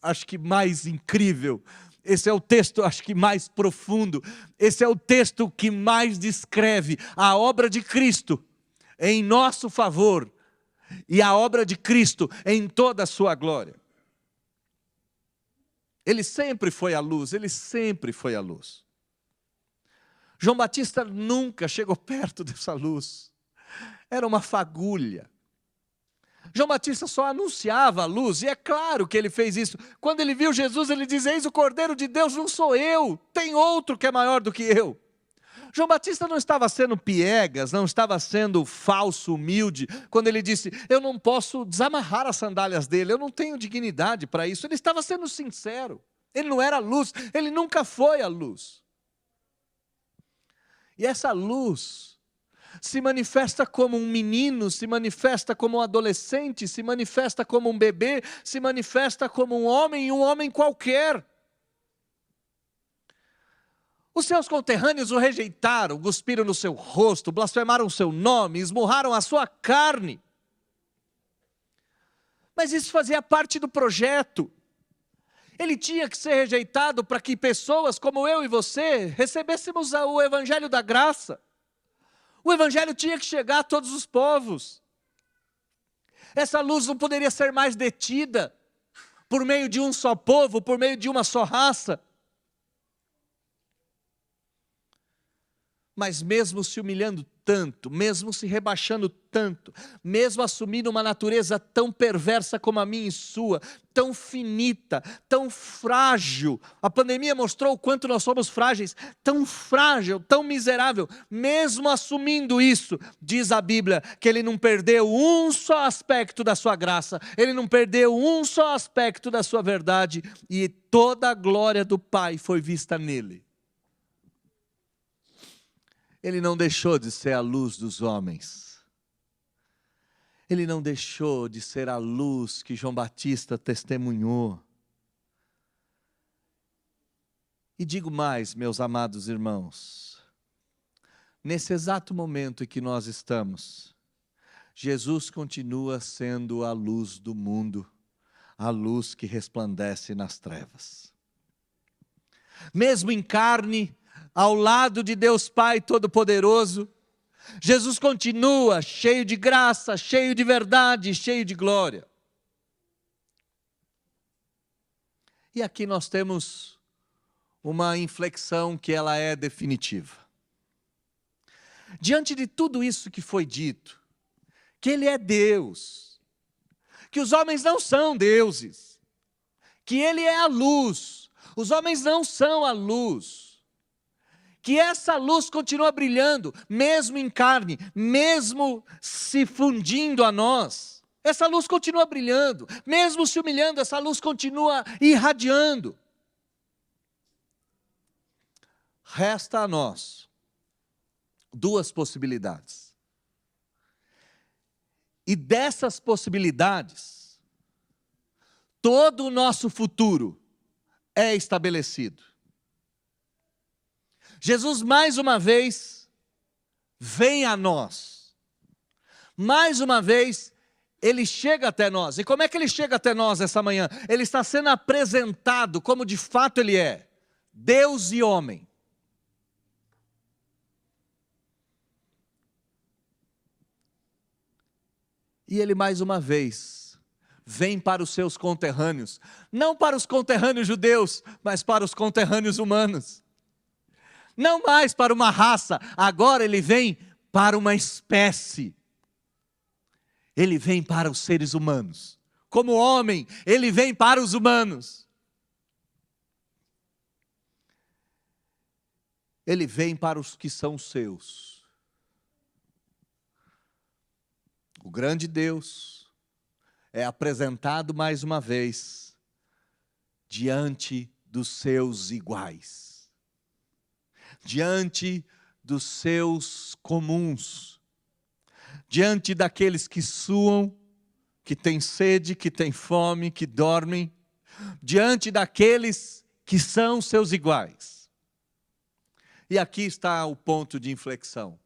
acho que mais incrível. Esse é o texto, acho que mais profundo. Esse é o texto que mais descreve a obra de Cristo em nosso favor e a obra de Cristo em toda a sua glória. Ele sempre foi a luz, ele sempre foi a luz. João Batista nunca chegou perto dessa luz. Era uma fagulha. João Batista só anunciava a luz, e é claro que ele fez isso. Quando ele viu Jesus, ele diz: eis o Cordeiro de Deus, não sou eu, tem outro que é maior do que eu. João Batista não estava sendo piegas, não estava sendo falso, humilde, quando ele disse: eu não posso desamarrar as sandálias dele, eu não tenho dignidade para isso. Ele estava sendo sincero, ele não era a luz, ele nunca foi a luz. E essa luz se manifesta como um menino, se manifesta como um adolescente, se manifesta como um bebê, se manifesta como um homem, e um homem qualquer. Os seus conterrâneos o rejeitaram, cuspiram no seu rosto, blasfemaram o seu nome, esmurraram a sua carne. Mas isso fazia parte do projeto. Ele tinha que ser rejeitado para que pessoas como eu e você recebêssemos o evangelho da graça. O evangelho tinha que chegar a todos os povos. Essa luz não poderia ser mais detida por meio de um só povo, por meio de uma só raça. Mas mesmo se humilhando tanto, mesmo se rebaixando tanto, mesmo assumindo uma natureza tão perversa como a minha e sua, tão finita, tão frágil, a pandemia mostrou o quanto nós somos frágeis, tão frágil, tão miserável, mesmo assumindo isso, diz a Bíblia, que ele não perdeu um só aspecto da sua graça, ele não perdeu um só aspecto da sua verdade, e toda a glória do Pai foi vista nele. Ele não deixou de ser a luz dos homens. Ele não deixou de ser a luz que João Batista testemunhou. E digo mais, meus amados irmãos, nesse exato momento em que nós estamos, Jesus continua sendo a luz do mundo, a luz que resplandece nas trevas. Mesmo em carne, ao lado de Deus Pai Todo-Poderoso, Jesus continua cheio de graça, cheio de verdade, cheio de glória. E aqui nós temos uma inflexão que ela é definitiva. Diante de tudo isso que foi dito, que Ele é Deus, que os homens não são deuses, que Ele é a luz, os homens não são a luz, que essa luz continua brilhando, mesmo em carne, mesmo se fundindo a nós. Essa luz continua brilhando, mesmo se humilhando, essa luz continua irradiando. resta a nós duas possibilidades. E dessas possibilidades, todo o nosso futuro é estabelecido. Jesus, mais uma vez, vem a nós. Mais uma vez, Ele chega até nós. E como é que Ele chega até nós essa manhã? Ele está sendo apresentado como de fato Ele é. Deus e homem. E Ele mais uma vez vem para os seus conterrâneos. Não para os conterrâneos judeus, mas para os conterrâneos humanos. Não mais para uma raça, agora Ele vem para uma espécie. Ele vem para os seres humanos. Como homem, Ele vem para os humanos. Ele vem para os que são seus. O grande Deus é apresentado mais uma vez diante dos seus iguais, diante dos seus comuns, diante daqueles que suam, que têm sede, que têm fome, que dormem, diante daqueles que são seus iguais. E aqui está o ponto de inflexão.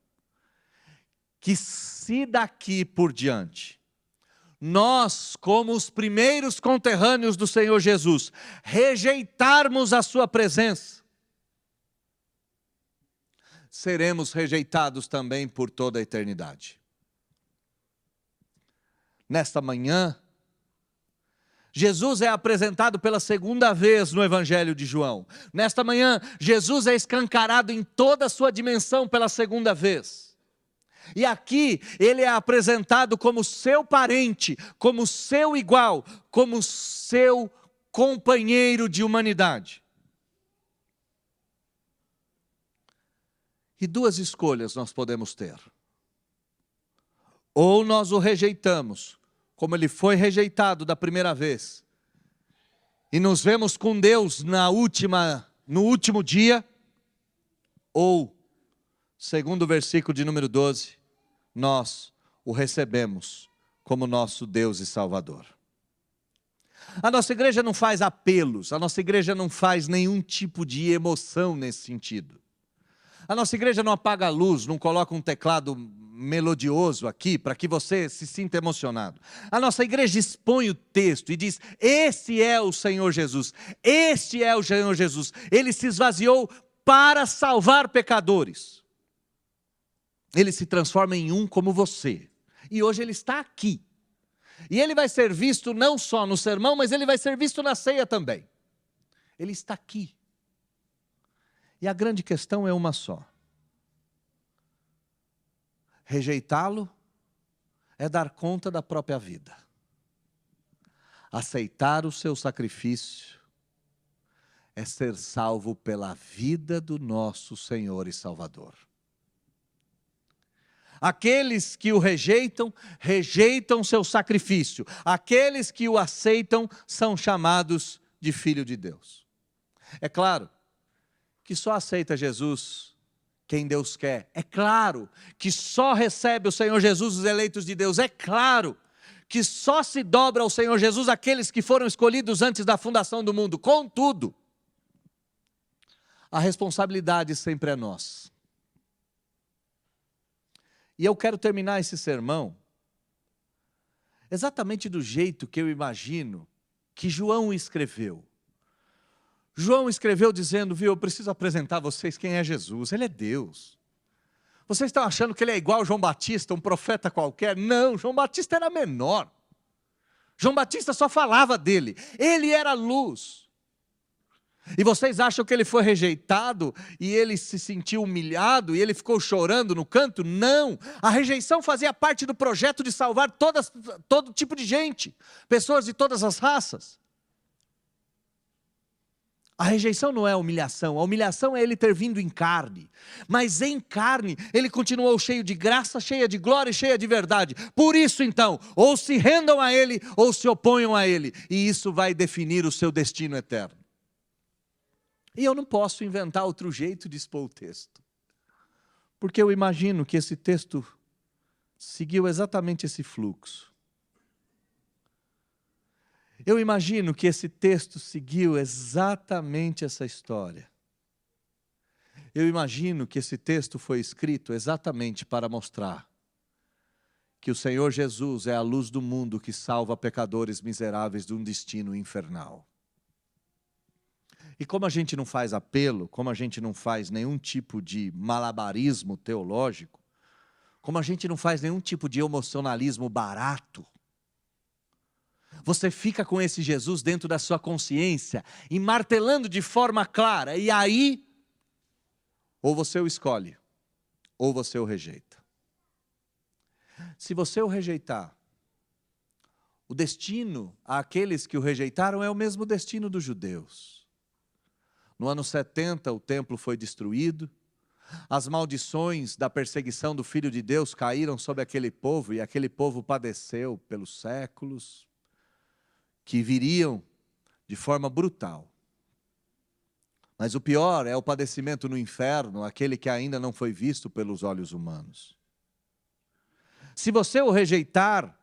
Que se daqui por diante, nós, como os primeiros conterrâneos do Senhor Jesus, rejeitarmos a sua presença, seremos rejeitados também por toda a eternidade. Nesta manhã, Jesus é apresentado pela segunda vez no Evangelho de João. Nesta manhã, Jesus é escancarado em toda a sua dimensão pela segunda vez. E aqui Ele é apresentado como seu parente, como seu igual, como seu companheiro de humanidade. E duas escolhas nós podemos ter. Ou nós o rejeitamos, como Ele foi rejeitado da primeira vez, e nos vemos com Deus no último dia, ou, segundo o versículo de número 12, nós o recebemos como nosso Deus e Salvador. A nossa igreja não faz apelos, a nossa igreja não faz nenhum tipo de emoção nesse sentido. A nossa igreja não apaga a luz, não coloca um teclado melodioso aqui para que você se sinta emocionado. A nossa igreja expõe o texto e diz: esse é o Senhor Jesus, este é o Senhor Jesus. Ele se esvaziou para salvar pecadores. Ele se transforma em um como você. E hoje Ele está aqui. E Ele vai ser visto não só no sermão, mas Ele vai ser visto na ceia também. Ele está aqui. E a grande questão é uma só. Rejeitá-lo é dar conta da própria vida. Aceitar o seu sacrifício é ser salvo pela vida do nosso Senhor e Salvador. Aqueles que o rejeitam, rejeitam seu sacrifício. Aqueles que o aceitam são chamados de filho de Deus. É claro que só aceita Jesus quem Deus quer. É claro que só recebe o Senhor Jesus os eleitos de Deus. É claro que só se dobra ao Senhor Jesus aqueles que foram escolhidos antes da fundação do mundo. Contudo, a responsabilidade sempre é nossa. E eu quero terminar esse sermão exatamente do jeito que eu imagino que João escreveu. João escreveu dizendo: viu, eu preciso apresentar a vocês quem é Jesus. Ele é Deus. Vocês estão achando que ele é igual João Batista, um profeta qualquer? Não, João Batista era menor. João Batista só falava dele. Ele era luz. E vocês acham que ele foi rejeitado e ele se sentiu humilhado e ele ficou chorando no canto? Não, a rejeição fazia parte do projeto de salvar todo tipo de gente, pessoas de todas as raças. A rejeição não é humilhação, a humilhação é ele ter vindo em carne. Mas em carne ele continuou cheio de graça, cheia de glória e cheia de verdade. Por isso então, ou se rendam a ele ou se oponham a ele. E isso vai definir o seu destino eterno. E eu não posso inventar outro jeito de expor o texto. Porque eu imagino que esse texto seguiu exatamente esse fluxo. Eu imagino que esse texto seguiu exatamente essa história. Eu imagino que esse texto foi escrito exatamente para mostrar que o Senhor Jesus é a luz do mundo que salva pecadores miseráveis de um destino infernal. E como a gente não faz apelo, como a gente não faz nenhum tipo de malabarismo teológico, como a gente não faz nenhum tipo de emocionalismo barato, você fica com esse Jesus dentro da sua consciência e martelando de forma clara, e aí, ou você o escolhe, ou você o rejeita. Se você o rejeitar, o destino àqueles que o rejeitaram é o mesmo destino dos judeus. No ano 70, o templo foi destruído, as maldições da perseguição do Filho de Deus caíram sobre aquele povo, e aquele povo padeceu pelos séculos, que viriam de forma brutal. Mas o pior é o padecimento no inferno, aquele que ainda não foi visto pelos olhos humanos. Se você o rejeitar,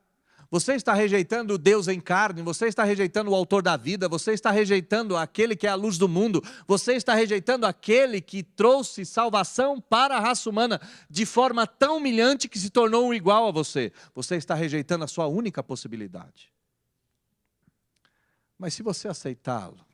você está rejeitando o Deus em carne, você está rejeitando o autor da vida, você está rejeitando aquele que é a luz do mundo, você está rejeitando aquele que trouxe salvação para a raça humana de forma tão humilhante que se tornou um igual a você. Você está rejeitando a sua única possibilidade. Mas se você aceitá-lo,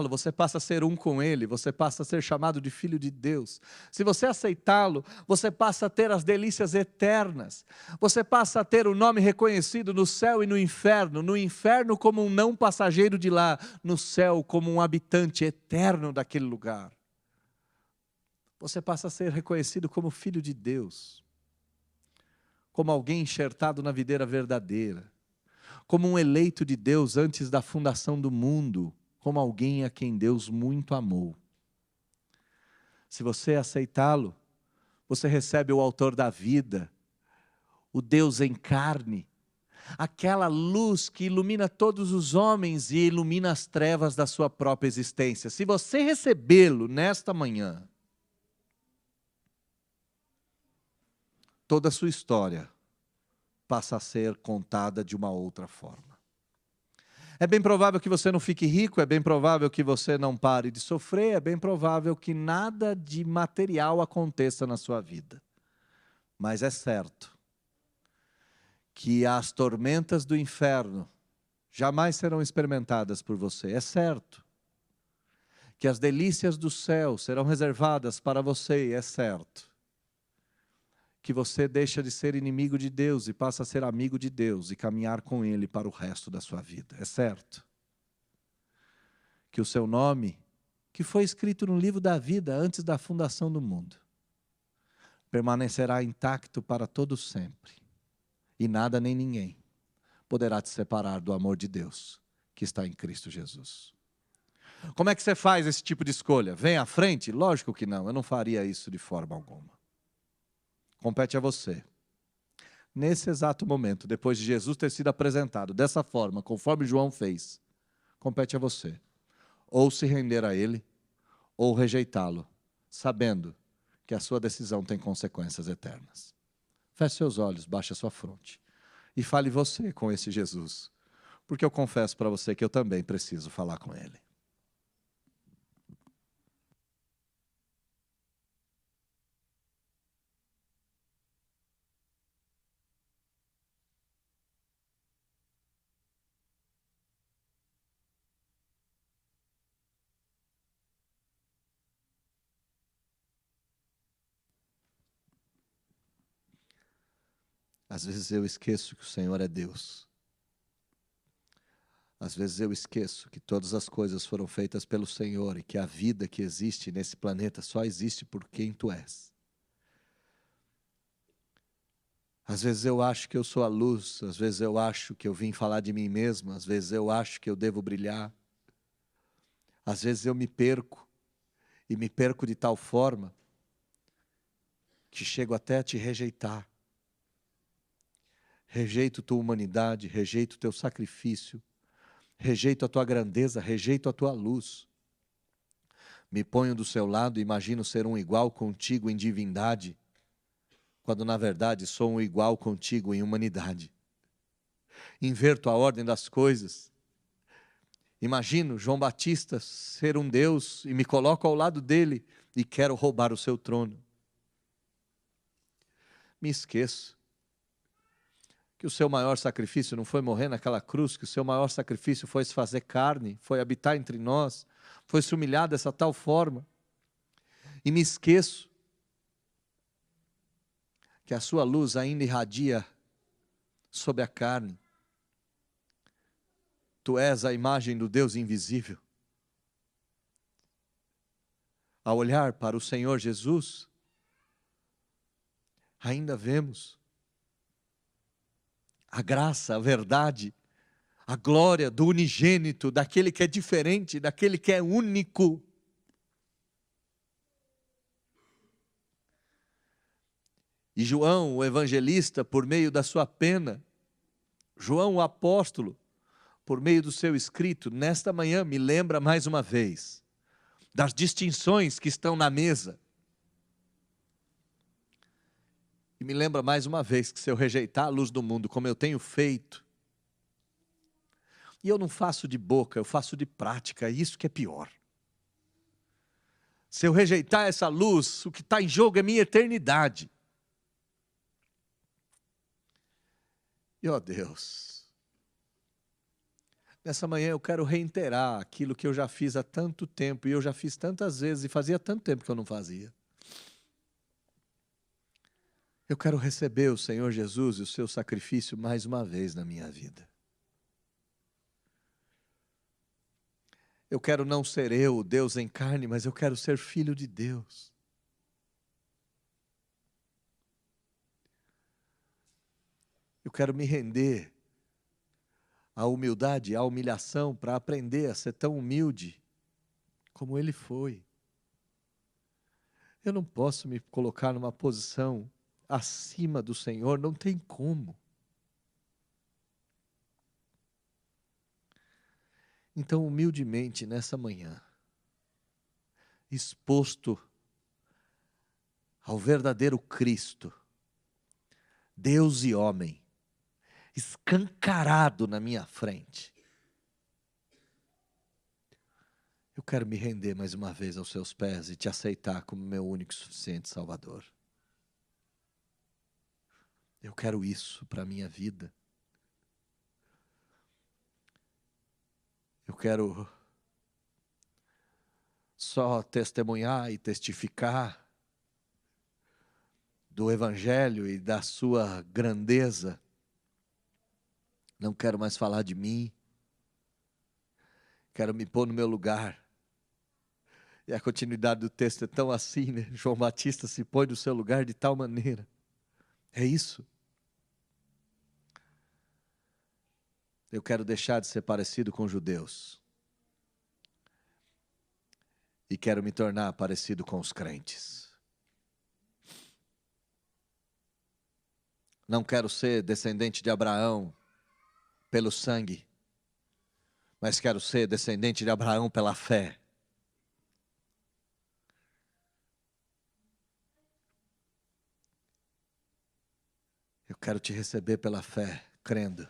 você passa a ser um com Ele, você passa a ser chamado de filho de Deus. Se você aceitá-lo, você passa a ter as delícias eternas. Você passa a ter o nome reconhecido no céu e no inferno como um não passageiro de lá, no céu como um habitante eterno daquele lugar. Você passa a ser reconhecido como filho de Deus, como alguém enxertado na videira verdadeira, como um eleito de Deus antes da fundação do mundo, como alguém a quem Deus muito amou. Se você aceitá-lo, você recebe o autor da vida, o Deus em carne, aquela luz que ilumina todos os homens e ilumina as trevas da sua própria existência. Se você recebê-lo nesta manhã, toda a sua história passa a ser contada de uma outra forma. É bem provável que você não fique rico, é bem provável que você não pare de sofrer, é bem provável que nada de material aconteça na sua vida. Mas é certo que as tormentas do inferno jamais serão experimentadas por você. É certo que as delícias do céu serão reservadas para você. É certo que você deixa de ser inimigo de Deus e passa a ser amigo de Deus e caminhar com Ele para o resto da sua vida. É certo que o seu nome, que foi escrito no livro da vida antes da fundação do mundo, permanecerá intacto para todo sempre. E nada nem ninguém poderá te separar do amor de Deus que está em Cristo Jesus. Como é que você faz esse tipo de escolha? Vem à frente? Lógico que não, eu não faria isso de forma alguma. Compete a você. Nesse exato momento, depois de Jesus ter sido apresentado dessa forma, conforme João fez, compete a você. Ou se render a Ele, ou rejeitá-lo, sabendo que a sua decisão tem consequências eternas. Feche seus olhos, baixe a sua fronte e fale você com esse Jesus, porque eu confesso para você que eu também preciso falar com Ele. Às vezes eu esqueço que o Senhor é Deus. Às vezes eu esqueço que todas as coisas foram feitas pelo Senhor e que a vida que existe nesse planeta só existe por quem Tu és. Às vezes eu acho que eu sou a luz, às vezes eu acho que eu vim falar de mim mesmo, às vezes eu acho que eu devo brilhar. Às vezes eu me perco, e me perco de tal forma que chego até a Te rejeitar. Rejeito Tua humanidade, rejeito Teu sacrifício, rejeito a tua grandeza, rejeito a tua luz. Me ponho do seu lado e imagino ser um igual contigo em divindade, quando na verdade sou um igual contigo em humanidade. Inverto a ordem das coisas. Imagino João Batista ser um Deus e me coloco ao lado dele e quero roubar o seu trono. Me esqueço que o seu maior sacrifício não foi morrer naquela cruz, que o seu maior sacrifício foi se fazer carne, foi habitar entre nós, foi se humilhar dessa tal forma. E me esqueço que a sua luz ainda irradia sobre a carne. Tu és a imagem do Deus invisível. Ao olhar para o Senhor Jesus, ainda vemos a graça, a verdade, a glória do unigênito, daquele que é diferente, daquele que é único. E João, o evangelista, por meio da sua pena, João, o apóstolo, por meio do seu escrito, nesta manhã me lembra mais uma vez das distinções que estão na mesa. E me lembra mais uma vez que se eu rejeitar a luz do mundo, como eu tenho feito, e eu não faço de boca, eu faço de prática, é isso que é pior. Se eu rejeitar essa luz, o que está em jogo é minha eternidade. E ó Deus, nessa manhã eu quero reiterar aquilo que eu já fiz há tanto tempo, e eu já fiz tantas vezes, e fazia tanto tempo que eu não fazia. Eu quero receber o Senhor Jesus e o seu sacrifício mais uma vez na minha vida. Eu quero não ser eu, o Deus em carne, mas eu quero ser filho de Deus. Eu quero me render à humildade, à humilhação, para aprender a ser tão humilde como Ele foi. Eu não posso me colocar numa posição acima do Senhor, não tem como. Então, humildemente, nessa manhã, exposto ao verdadeiro Cristo, Deus e homem, escancarado na minha frente, eu quero me render mais uma vez aos seus pés e te aceitar como meu único e suficiente Salvador. Eu quero isso para a minha vida. Eu quero só testemunhar e testificar do Evangelho e da sua grandeza. Não quero mais falar de mim. Quero me pôr no meu lugar. E a continuidade do texto é tão assim, né? João Batista se põe no seu lugar de tal maneira. É isso. Eu quero deixar de ser parecido com os judeus. E quero me tornar parecido com os crentes. Não quero ser descendente de Abraão pelo sangue, mas quero ser descendente de Abraão pela fé. Eu quero te receber pela fé, crendo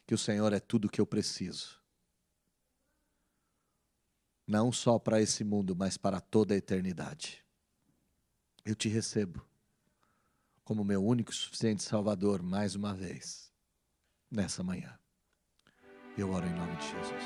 que o Senhor é tudo o que eu preciso. Não só para esse mundo, mas para toda a eternidade. Eu te recebo como meu único e suficiente Salvador mais uma vez, nessa manhã. Eu oro em nome de Jesus.